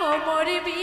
Omar B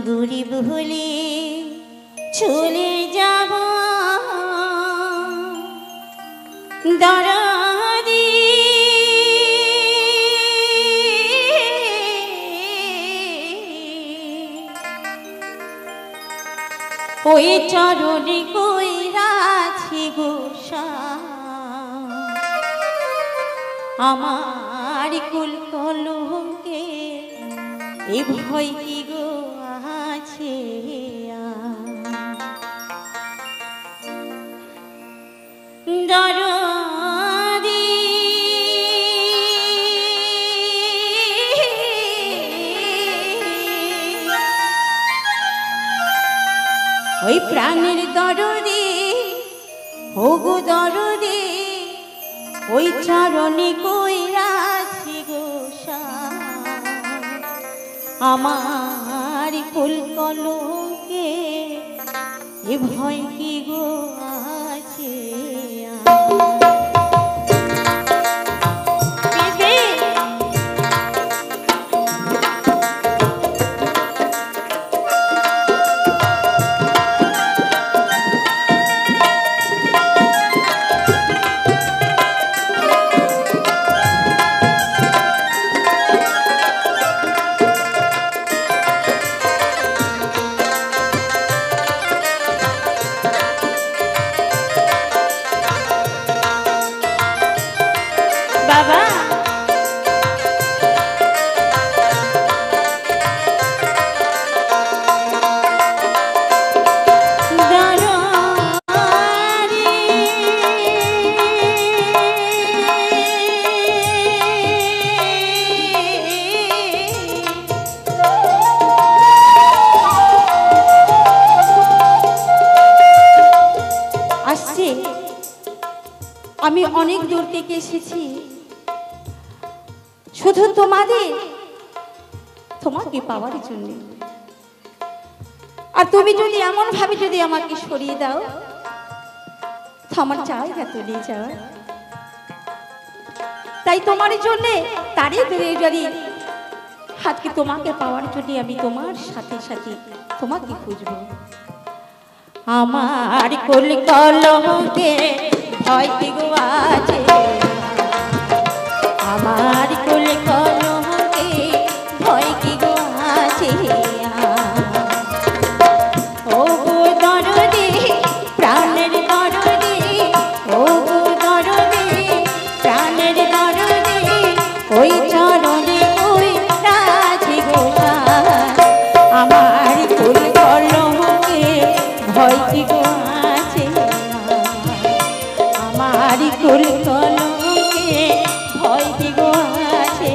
গরিব হলে চলে যাব দরদি ওই চরণে কইরাছি গোসা আমার কুল কলঙ্কে এ ভয় কি গো আছে দরদি ওই প্রাণের দরদি হোগো দরদি ওই চরণে কইরাছি গোসা আমার কুল কলঙ্কে এ ভয় কি গো আছে আমি অনেক দূর থেকে এসেছি শুধু তোমাকে পাওয়ার জন্য আর তুমি যদি এমন ভাবে যদি আমাকে সরিয়ে দাও তো আমার জায়গা তুলে যাও তাই তোমার জন্য তারই দূরে দাঁড়িয়ে আজকে তোমাকে পাওয়ার জন্য আমি তোমার সাথে সাথে তোমাকে খুঁজবো আমার কুল কলঙ্কে ভয় কি গো আছে আমার কুল কলঙ্কে ভয় কি গো আছে ও গো দরদি প্রাণের দরদি ও গো দরদি প্রাণের দরদি ওই চরণে ওই রাজি গোসা আমার কুল কলঙ্কে ভয় কি গো আছে আমার কুল কলঙ্কে ভয় কি গো আছে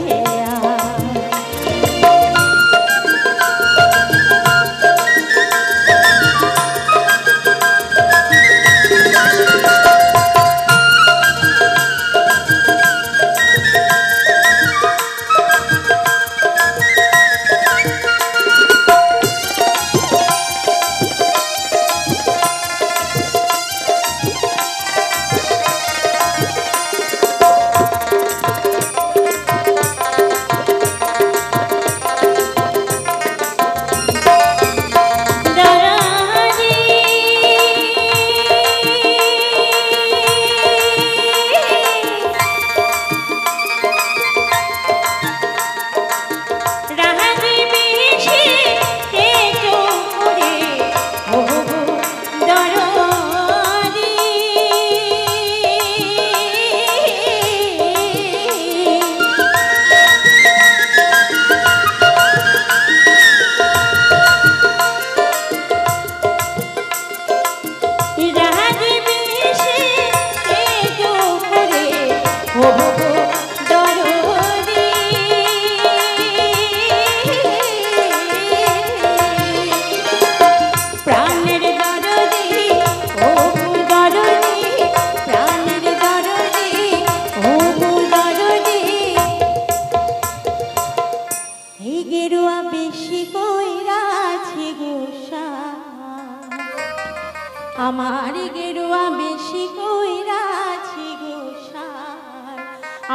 আমার গেরুয়া বেশি কইরাছি গোসাই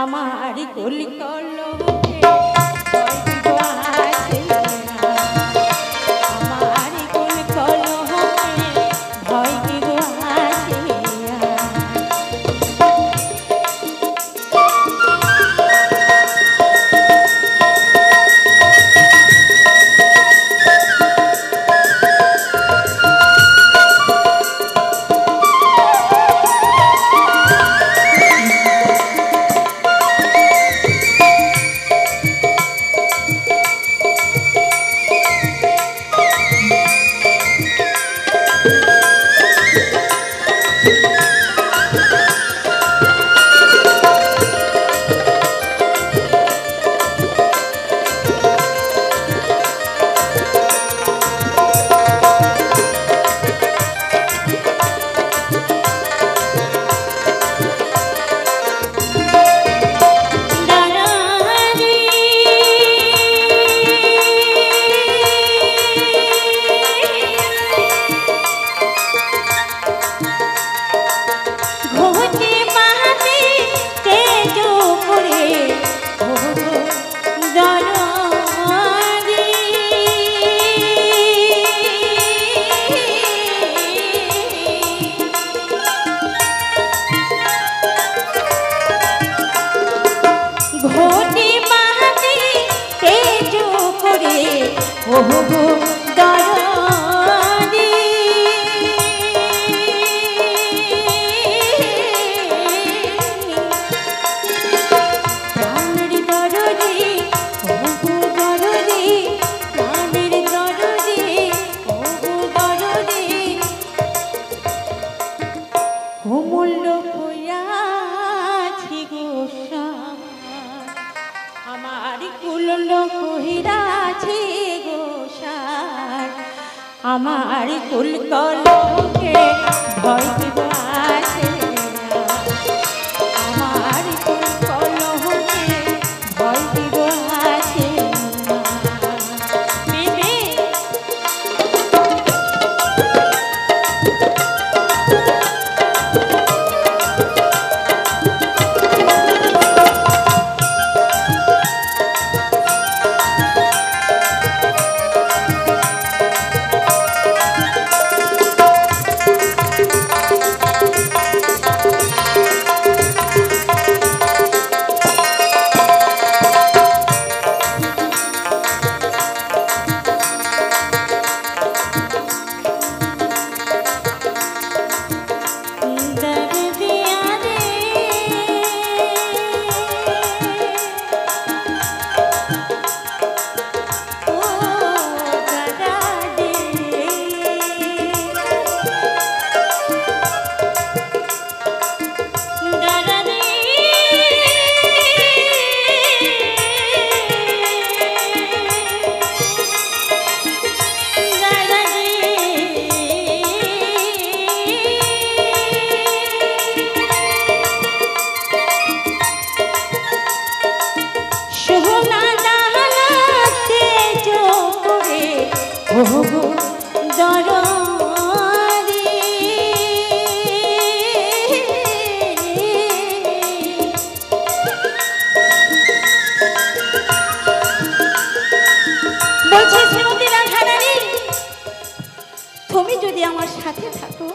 আমার কুল কলঙ্কে ভয় কি গো আছে অমূল্য কইরাছি গোসাই আমার কুল্ল কইরাছি গোসাই আমার কুল কলকে ভয় দিব আছে আমার কুল কলকে ভয় দিব আছে তুমি যদি আমার সাথে থাকো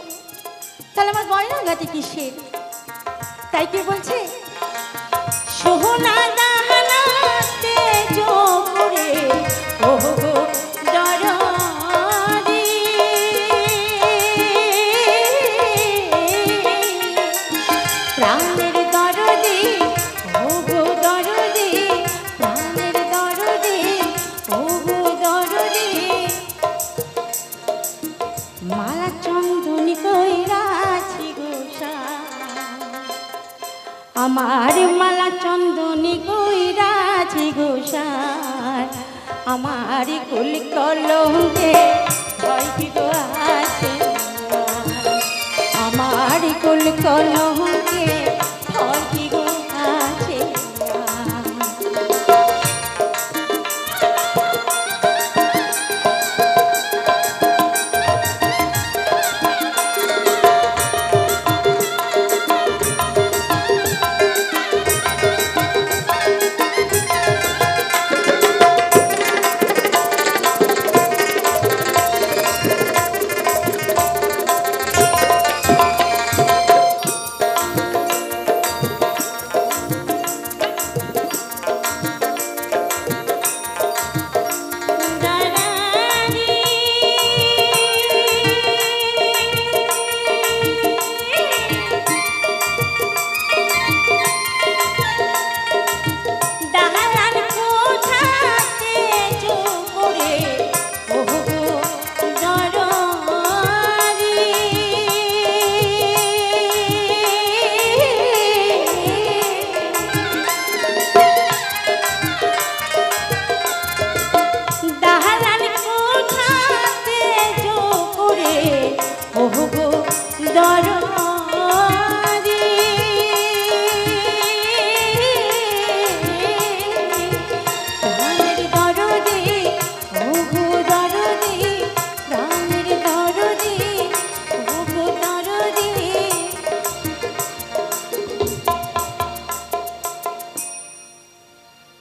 তাহলে আমার গয়নাগাটি কিসের তাই কি বলছে সোহনা দাহানাতে জোরে ওগো দরদি প্রাণের দরদি ওগো দরদি প্রাণের দরদি ওগো দরদি মালা চন্দনী কইরাছি গোসাই আমার মালা চন্দনী কইরাছি গোসাই আমার কুল কলঙ্কে ভয় দিব আছে আমার কুল কলঙ্কে ভয় দিব আছে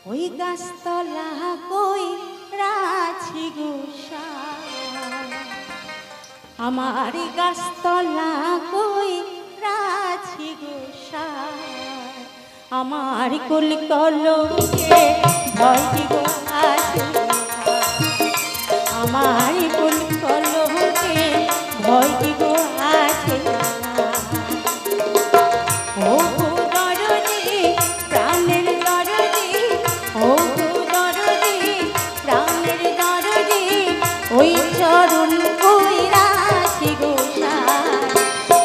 ওই গাছতলা কইরাছি গোসাই আমার গাছতলা কইরাছি গোসাই আমার কুল কলঙ্কে ভয় দিব আছে আমার কুল কলঙ্কে ভয় দিব আছে ও দরদি প্রাণের দরদি ও দরদি প্রাণের দরদি ওই চরণ কইরাছি গোসাই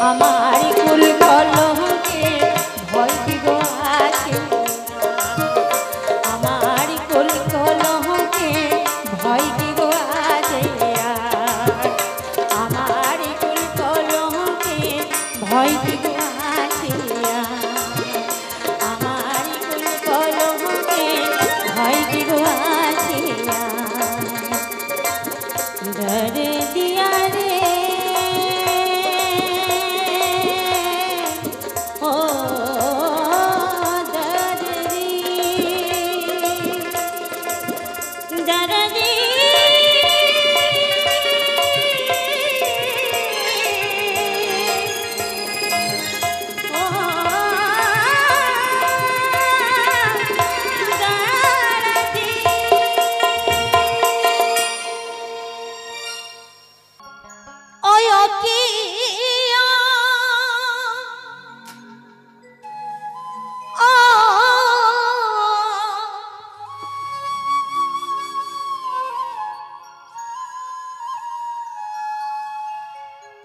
আমার কুল হয় কি গো আসিয়া আমার কুল কলমে হয় কি গো আসিয়া দরে দিয়া রে ও দরে দরে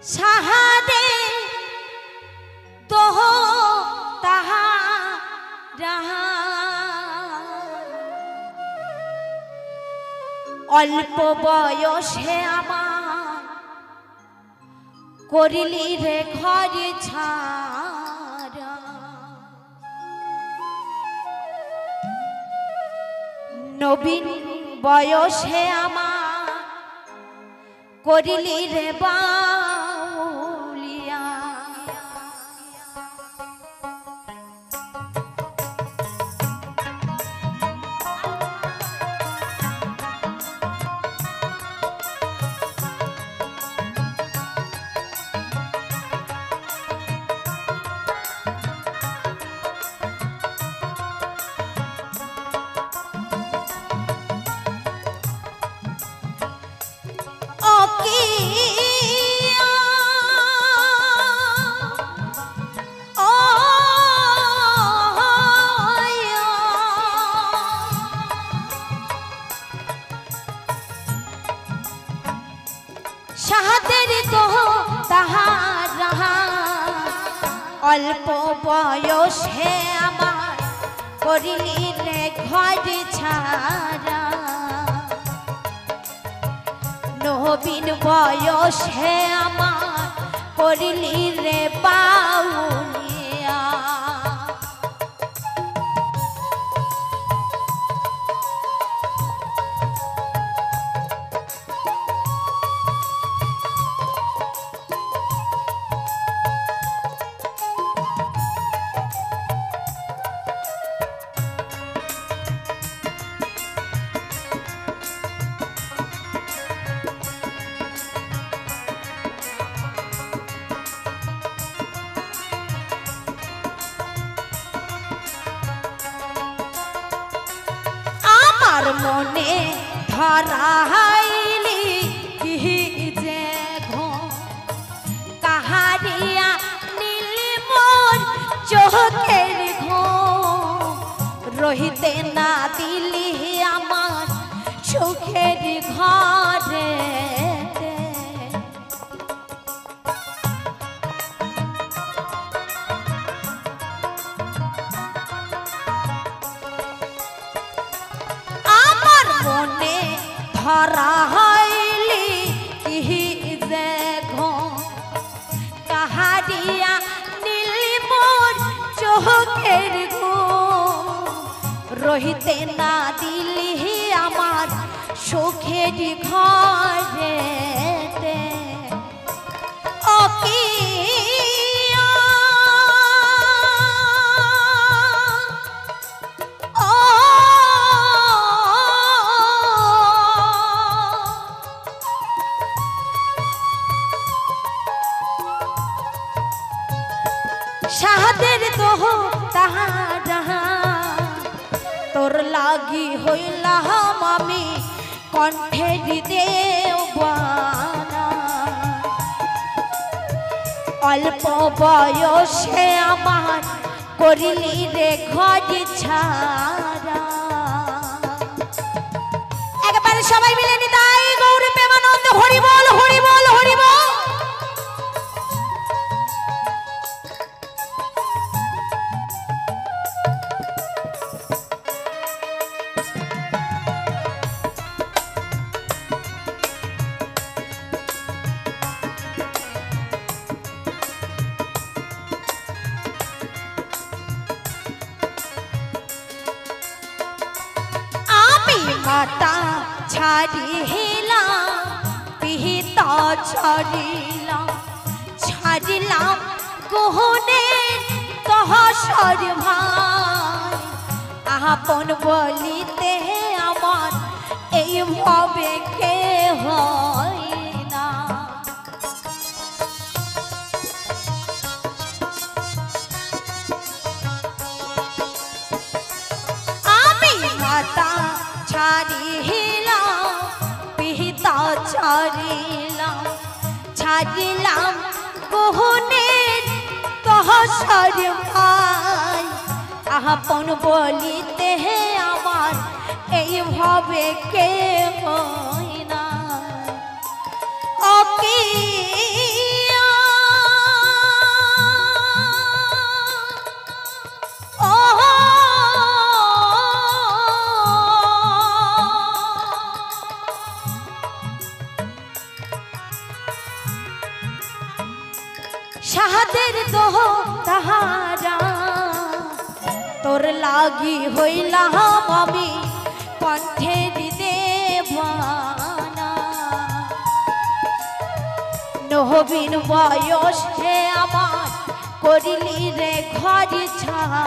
সাহাদে তোহ তাহা রাহা অল্প বয়সে আমার করিলি রে ঘর ছাড়া নবীন বয়সে আমার করিলি রে বাউলিয়া সাহাদের তো তাহার রাহা অল্প বয়সে আমার করিলি রে ঘর ছাড়া নবীন বয়সে আমার করিলি রে বাউলিয়া মনে ধরাইলি কি যে কাহারিয়া নীল মোর চোখের ঘুম রহিতে না দিলি আমার সুখের ঘরে মনে ধরা হইলি কি যে কাহারিয়া নীল মোর চোখের ঘুম রহিতে না দিলি আমার সুখের ঘরে ও কি সাহাদের তোহ তাহার রাহা তোর লাগি হইলাম আমি কণ্ঠের দেওয়ানা অল্প বয়সে আমার করিলি রে ঘর ছাড়া একবারে সবাই মিলে নিতাই গৌর প্রেমানন্দ হরি বল হরি বল হরি বল ছাড়িলাম পিহিতা ছাড়িলাম ছাড়িলাম কোহনে তহসর ভাই আপন বলিতে আমার এই ভাবে কে হয় না আমি মাতা ছাড়িলাম পিতা ছাড়িলাম ছাড়িলাম কোহনের তহসর ভাই আপন বলিতে আমার এইভাবে কে হয় না ওকে শাহাদের দোহ তাহারা তোর লাগি হইলাম আমি কণ্ঠের দেবানা নহবীন বয়স হে আমার করিলি রে ঘর ছাড়া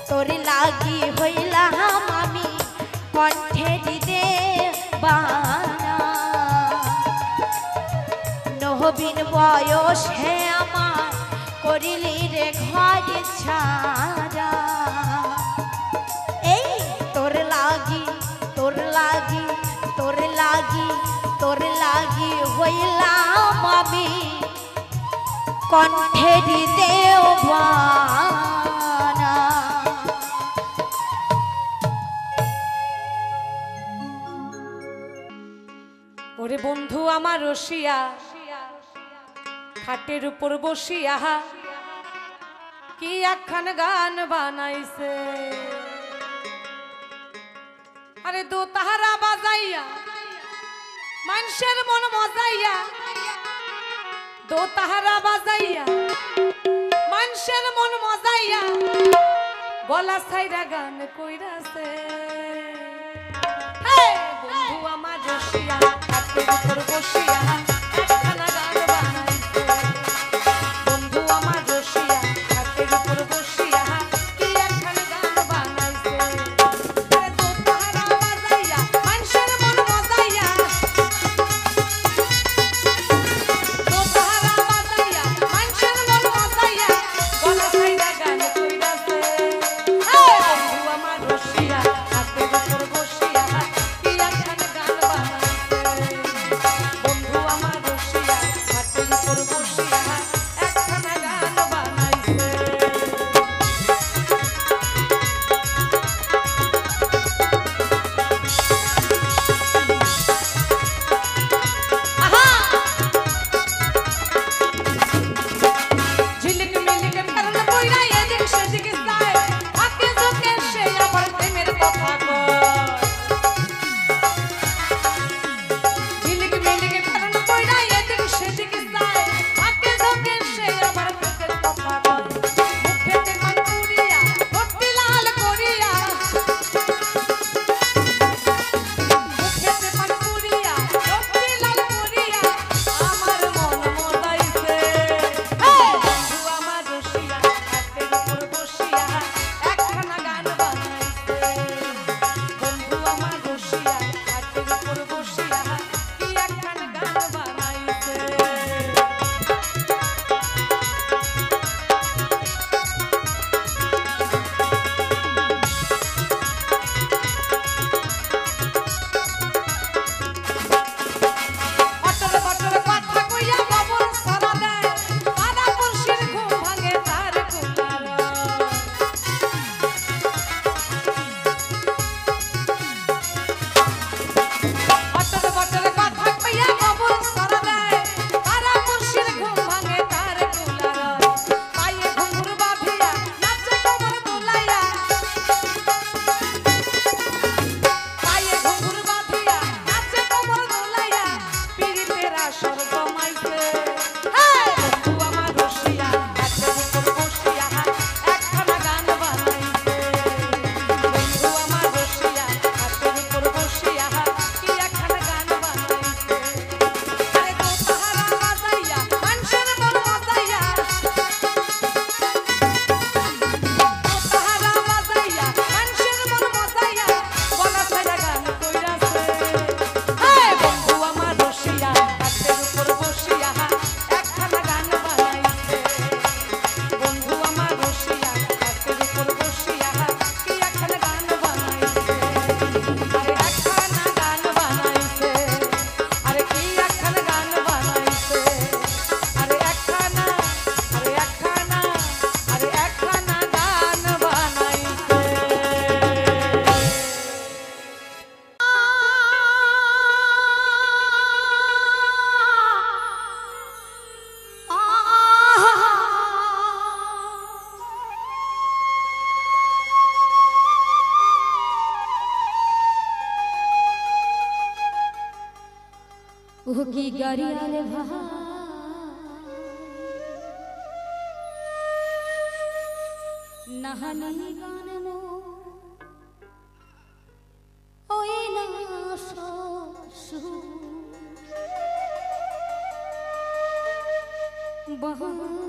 তোর লাগি হইলাম আমি কণ্ঠের দেবানা নহবীন বয়স হে আমার করিলি রে ঘর ছাড়া এই তোর লাগি তোর লাগি তোর লাগি তোর লাগি হইলাম আমি কণ্ঠের দেওয়ানা ওরে বন্ধু আমার রসিয়া খাটের উপর বসিয়া কি একখান গান বানাইছে আরে দো তাহারা বাজাইয়া মানুষের মন মজাইয়া দো তাহারা বাজাইয়া মানুষের মন মজাইয়া গলা ছাইরা গান কইরাছে বন্ধু আমার রসিয়া খাটের উপর বসিয়া একখানা গান বানাইছে বন্ধু আমার রসিয়া খাটের উপর বসিয়া কি একখানা গান বানাইছে দো তাহারা বাজাইয়া মানুষের মন মজাইয়া দো তাহারা বাজাইয়া মানুষের মন মজাইয়া গলা ছাইরা গান কইরাছে বন্ধু আমার রসিয়া খাটের উপর বসিয়া কি একখানা গান বানাইছে বন্ধু আমার কি গাড়িয়াল ভাই নাহানি গান মো ওই না সসু বাহারি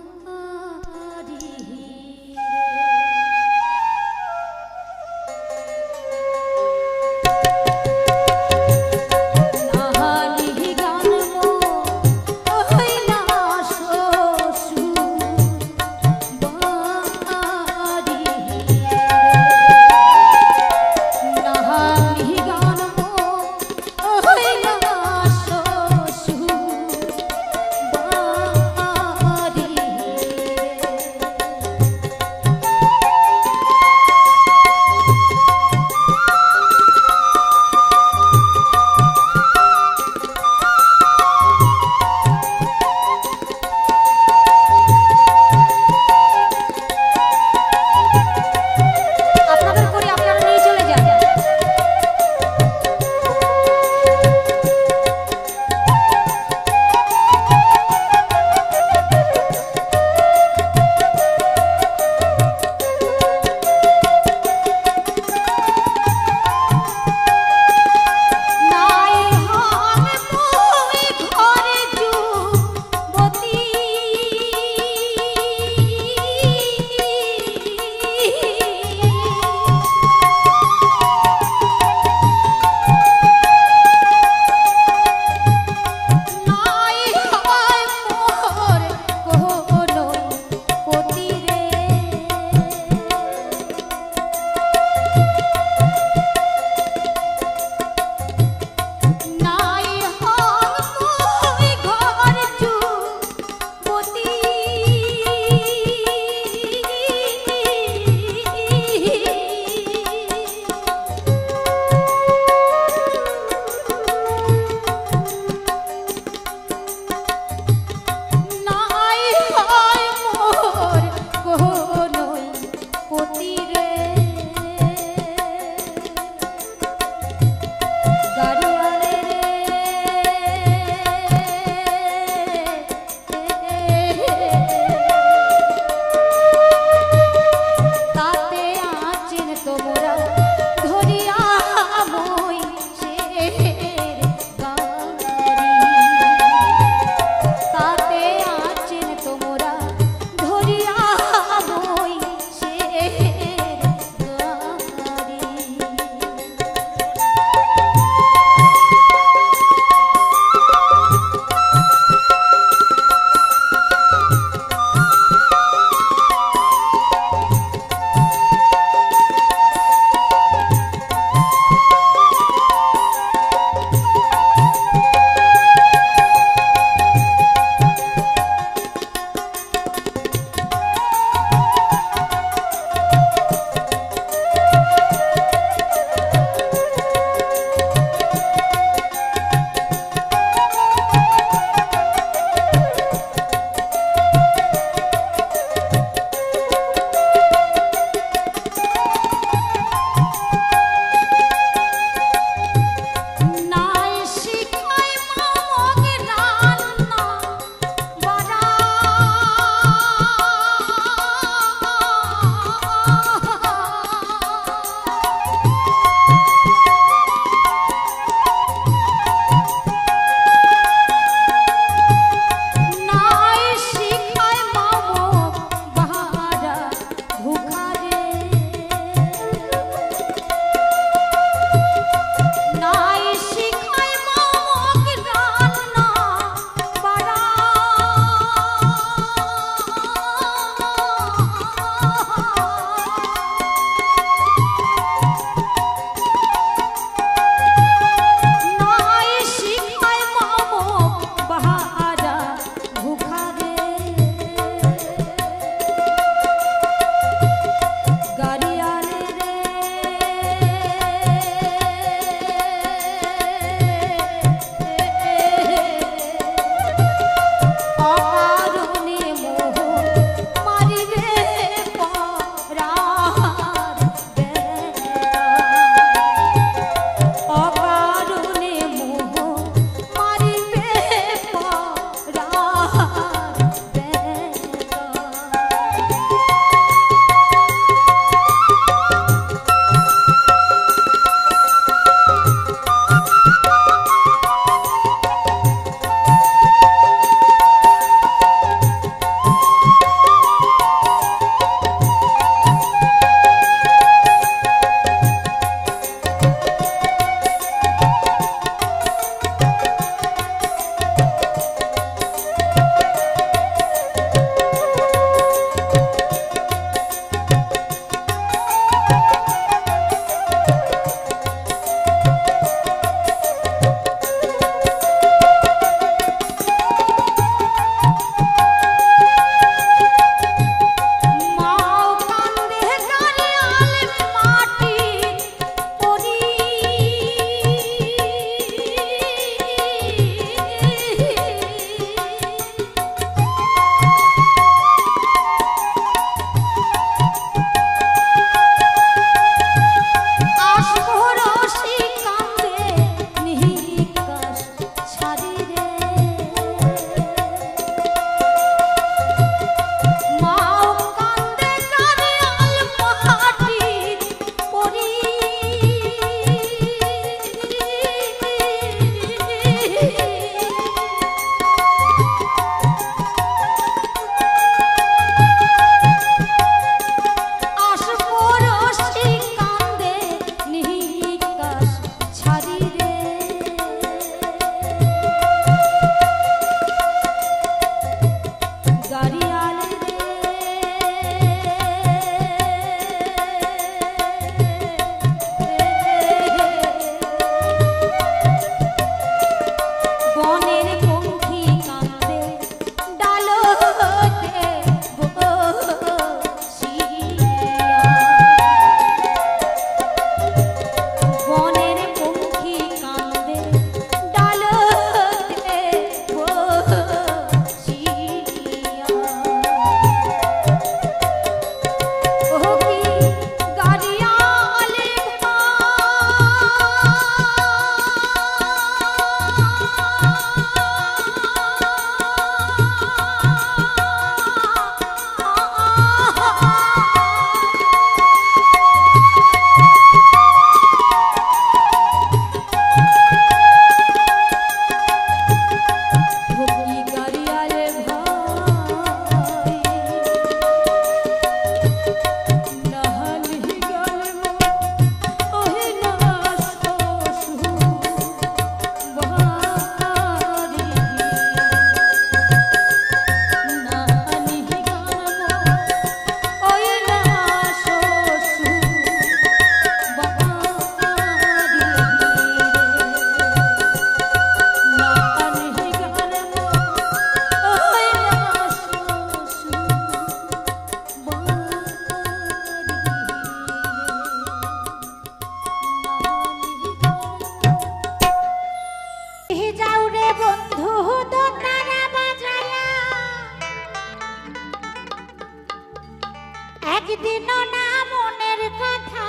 একদিনও না মনের কথা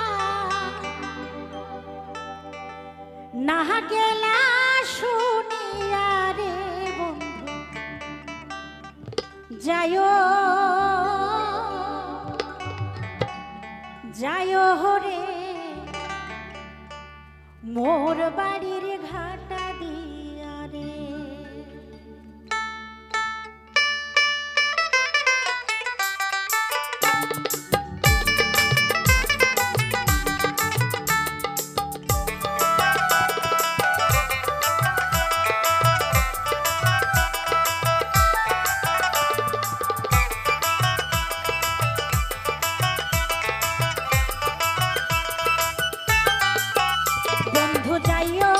না গেলা শুনিয়া রে বন্ধু যায়ো যায়ো রে মোর বাড়ির ঘাটা দিয়া রে। বন্ধু যাইও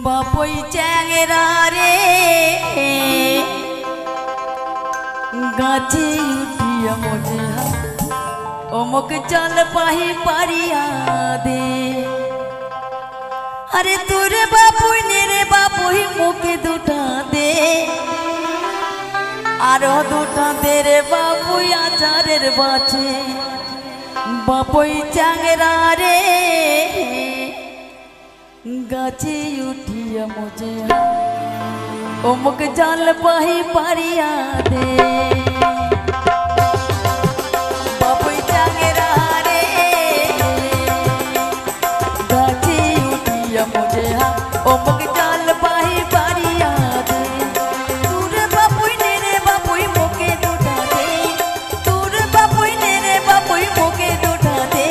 বাপই চ্যাংরা রে গাছে উঠিয়া মজে অমুক জল পাহি পারিয়া দে আরে তোরে বাপুই নে রে বাপুই মুখে দুটা দে আরো দুটা দে রে বাপুই আচারের বাছে বাপুই চ্যাংরা রে গাছে উঠিয়া মজে অমুক জল পাহি পারিয়া দে বাপুই চ্যাংরা রে গাছে উঠিয়া মজে অমুক জল পাহি পারিয়া দে তোর বাপুই নে রে বাপুই মুখে দুটা দে তোর বাপুই নে রে বাপুই মুখে দুটা দে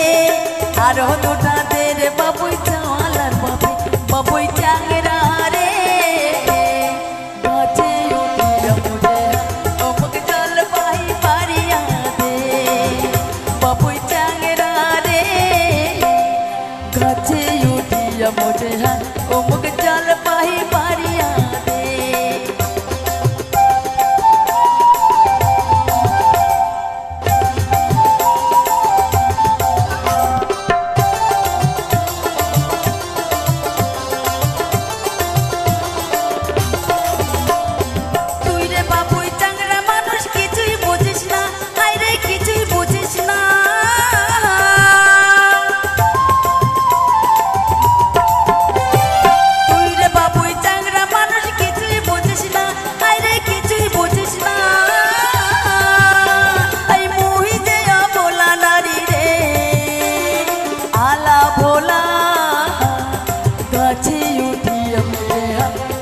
আরো দুটা দে রে বাপুই চাওয়ালার বাপুই বাপুই চ্যাংরা রে গাছে উঠিয়া মজে অমুক জল পাহি পারিয়া দে বাপুই চ্যাংরা রে গাছে উঠিয়া মজে অমুক জল পাহি পারিয়া দে তুই রে বাপুই চ্যাংরা মানুষ কিছুই বুঝিস না হায় রে কিছুই বুঝিস না তুই রে বাপুই চ্যাংরা মানুষ কিছুই বুঝিস না হায় রে কিছুই বুঝিস না এই মুহি যে ভোলা নারী রে আলা ভোলা গাছে উঠিয়া মজে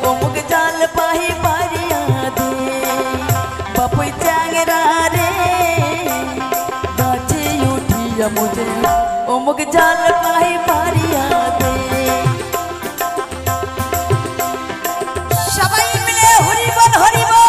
অমুক জল পাহি পারিয়া দে বাপুই চ্যাংরা রে গাছে উঠিয়া মজে অমুক জল পাহি পারিয়া দে সবাই মিলে হরিবল হরিবল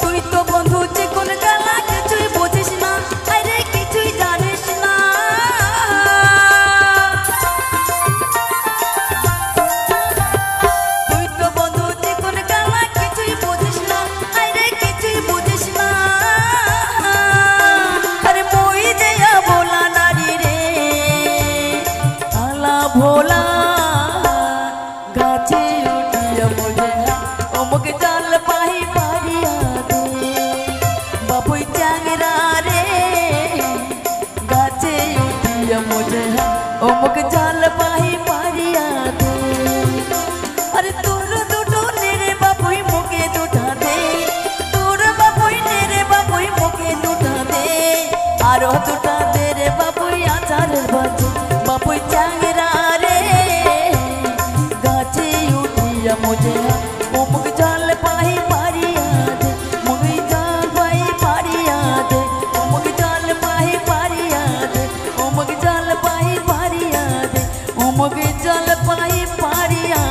তুই তো বন্ধু যে কোন গালা কিছুই বুঝিস না আরে কিছুই জানিস না তুই তো বন্ধু যে কোন গালা কিছুই বুঝিস না আরে কিছুই বুঝিস না আরে মই যে ভোলা নারী রে আলা ভোলা গাছে উঠিয়া মজে অমুক জল পাহি পারিয়া দে বাপুই চ্যাংরা রে গাছে উঠিয়া মজে অমুক জল পাহি পারিয়া দে আরে তোর দুটো নে রে বাপুই মুখে দুটা দে তোর বাপুই নে রে বাপুই মুখে দুটা দে আরো দুটা দে রে বাপুই আচারের বাছে বাপুই চ্যাংরা রে গাছে উঠিয়া মজে অমুক জল পাহি পারিয়া দে মুগি জল পাহি পারিয়া দে অমুক জল পাহি পারিয়া দে অমুক জল পাহি পারিয়া দে অমুক জল পাহি পারিয়া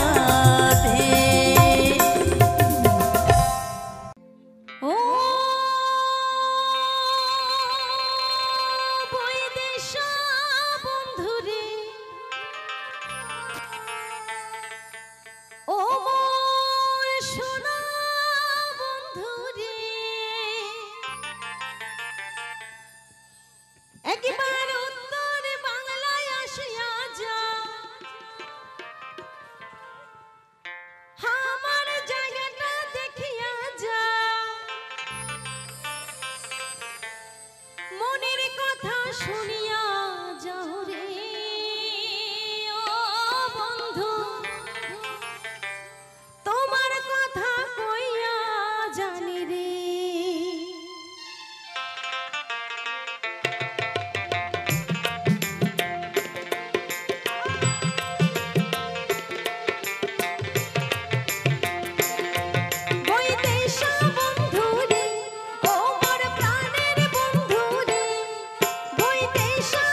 দে ও বৈদেশা বন্ধুরে ও মোর সোনা বন্ধুরে একবার উত্তর বাংলায় আসিয়া যা আমার জায়গাটা দেখিয়া যা মনের কথা শুনিয়া যাও রে ও বন্ধু তোমার কথা কইয়া জানি রে বৈদেশা বন্ধুরে ও মোর প্রাণের বন্ধুরে বৈদেশা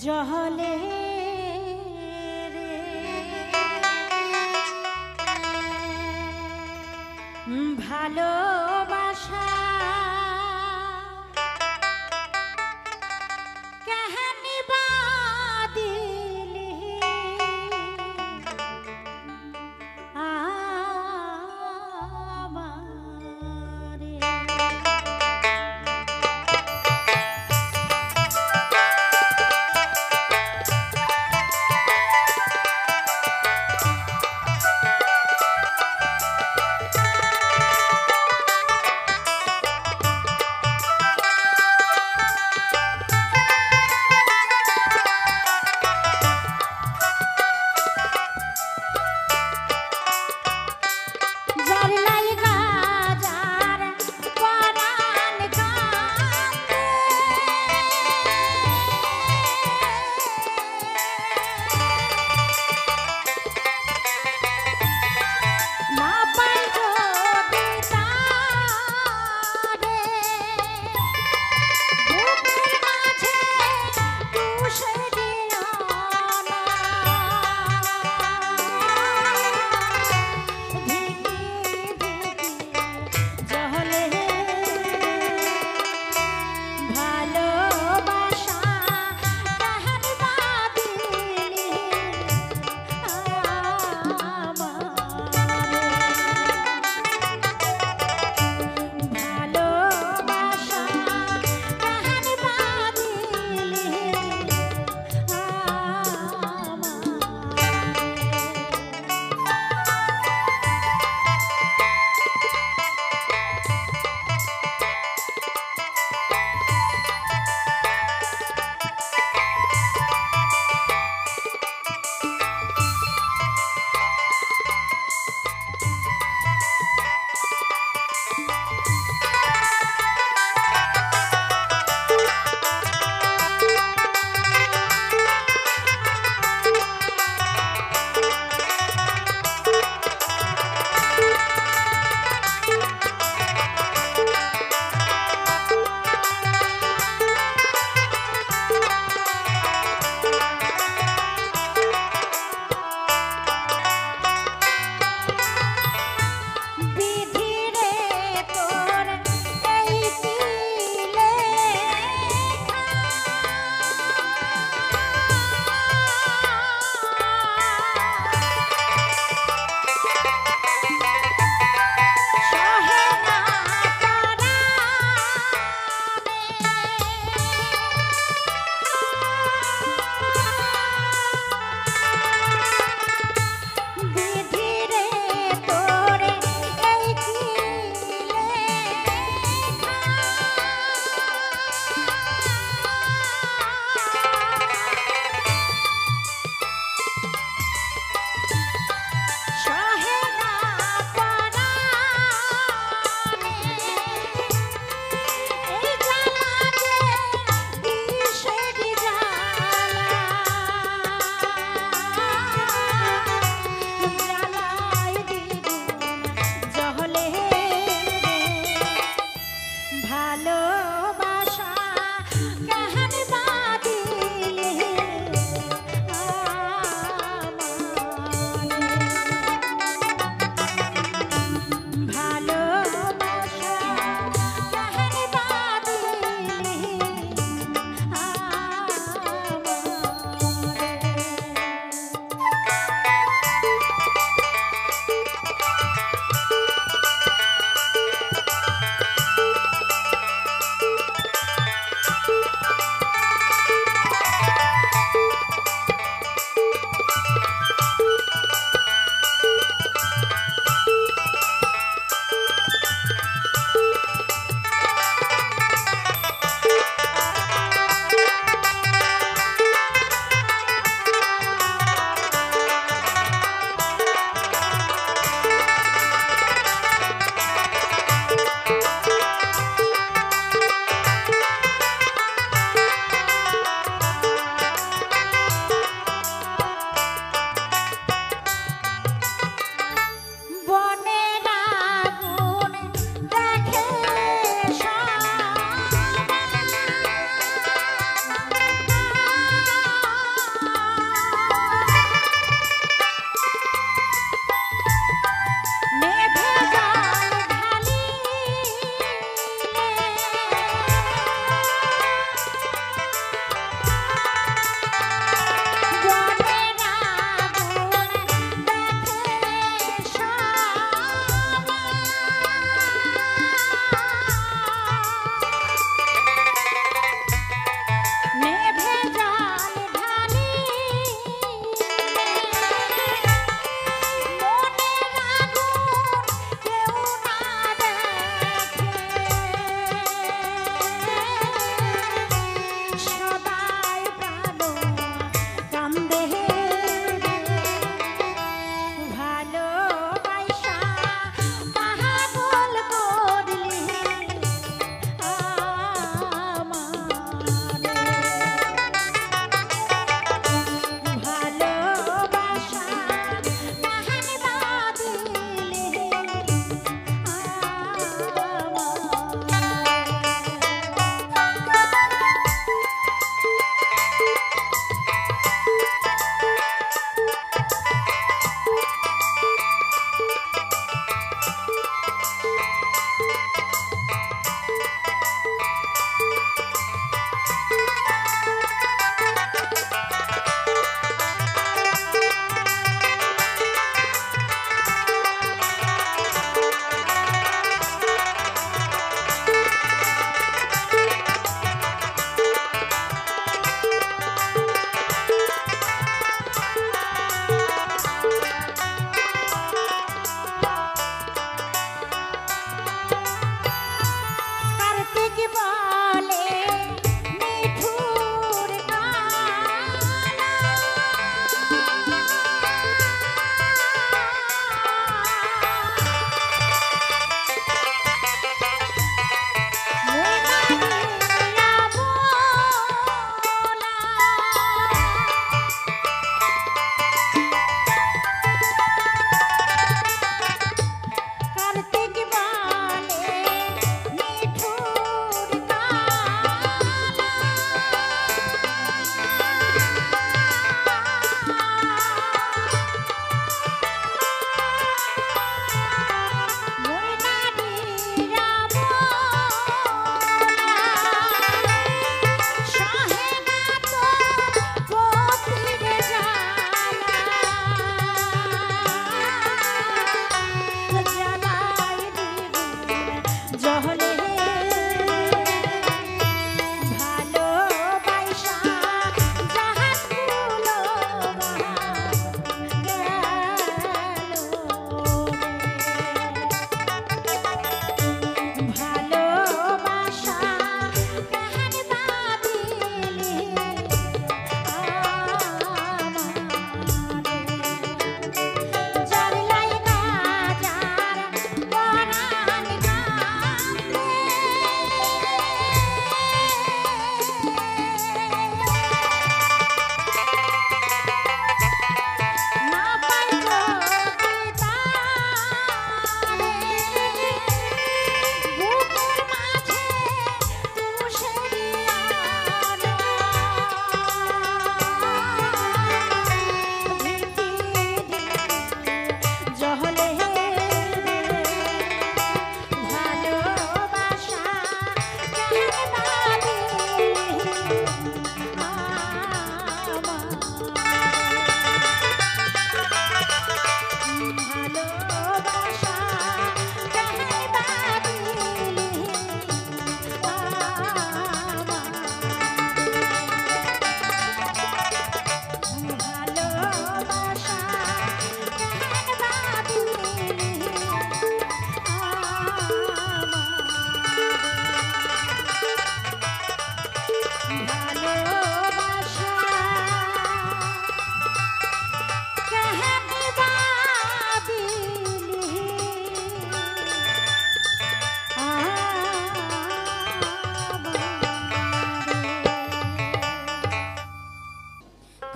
জহলে রে ভালোবাসা কাহানি বাদিলি আমারে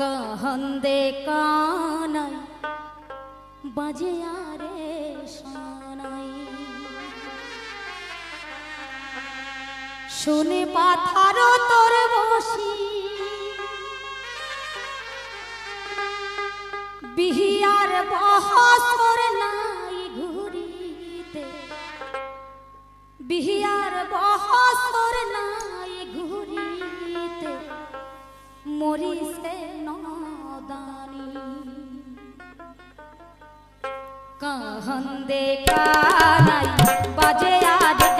कहंदे कानाई बाजे आरे सानाई শুনে পাথারো তোর বসি বিহিয়ার বহসর নাই ঘুরিতে বিহিয়ার বহসর নাই ঘুরিতে মরিছে নদানি কাহন্দে কানাই বাজে আরে